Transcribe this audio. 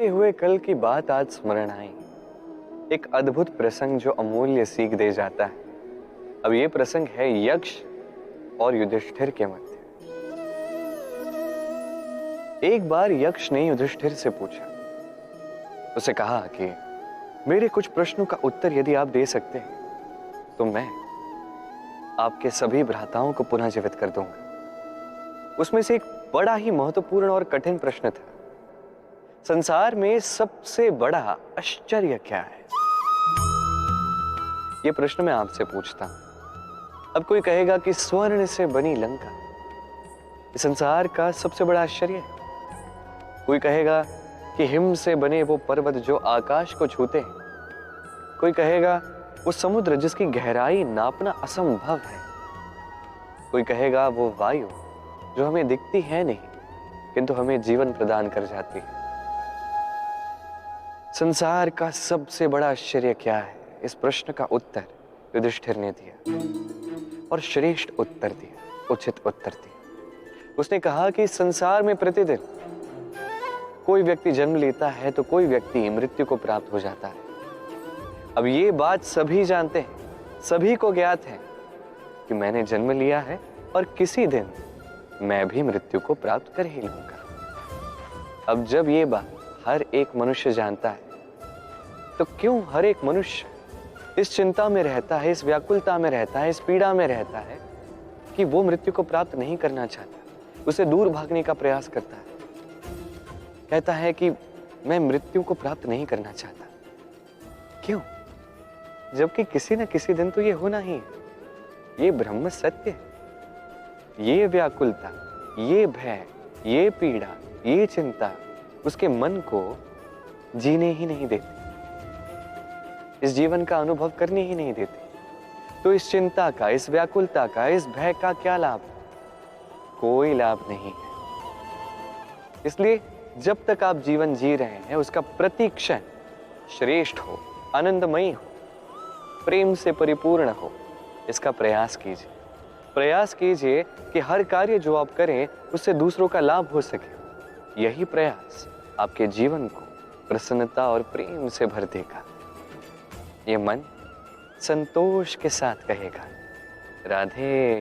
हुए कल की बात आज स्मरण आई। एक अद्भुत प्रसंग जो अमूल्य सीख दे जाता है। अब ये प्रसंग है यक्ष और युधिष्ठिर के मध्य। एक बार यक्ष ने युधिष्ठिर से पूछा, उसे कहा कि मेरे कुछ प्रश्नों का उत्तर यदि आप दे सकते हैं तो मैं आपके सभी भ्राताओं को पुनः जीवित कर दूंगा। उसमें से एक बड़ा ही महत्वपूर्ण और कठिन प्रश्न था, संसार में सबसे बड़ा आश्चर्य क्या है? यह प्रश्न मैं आपसे पूछता हूं। अब कोई कहेगा कि स्वर्ण से बनी लंका इस संसार का सबसे बड़ा आश्चर्य है। कोई कहेगा कि हिम से बने वो पर्वत जो आकाश को छूते हैं। कोई कहेगा वो समुद्र जिसकी गहराई नापना असंभव है। कोई कहेगा वो वायु जो हमें दिखती है नहीं किंतु हमें जीवन प्रदान कर जाती है। संसार का सबसे बड़ा आश्चर्य क्या है? इस प्रश्न का उत्तर युधिष्ठिर ने दिया और श्रेष्ठ उत्तर दिया, उचित उत्तर दिया। उसने कहा कि संसार में प्रतिदिन कोई व्यक्ति जन्म लेता है तो कोई व्यक्ति मृत्यु को प्राप्त हो जाता है। अब ये बात सभी जानते हैं, सभी को ज्ञात है कि मैंने जन्म लिया है और किसी दिन मैं भी मृत्यु को प्राप्त कर ही लूंगा। अब जब ये बात हर एक मनुष्य जानता है तो क्यों हर एक मनुष्य इस चिंता में रहता है, इस व्याकुलता में रहता है, इस पीड़ा में रहता है कि वो मृत्यु को प्राप्त नहीं करना चाहता, उसे दूर भागने का प्रयास करता है, कहता है कि मैं मृत्यु को प्राप्त नहीं करना चाहता। क्यों? जबकि किसी न किसी दिन तो ये होना ही है। ये ब्रह्म सत्य है। ये व्याकुलता, ये भय, ये पीड़ा, ये चिंता उसके मन को जीने ही नहीं देती, इस जीवन का अनुभव करने ही नहीं देती। तो इस चिंता का, इस व्याकुलता का, इस भय का क्या लाभ? कोई लाभ नहीं है। इसलिए जब तक आप जीवन जी रहे हैं उसका प्रति क्षण श्रेष्ठ हो, आनंदमयी हो, प्रेम से परिपूर्ण हो, इसका प्रयास कीजिए। प्रयास कीजिए कि हर कार्य जो आप करें उससे दूसरों का लाभ हो सके। यही प्रयास आपके जीवन को प्रसन्नता और प्रेम से भर देगा। ये मन संतोष के साथ कहेगा, राधे।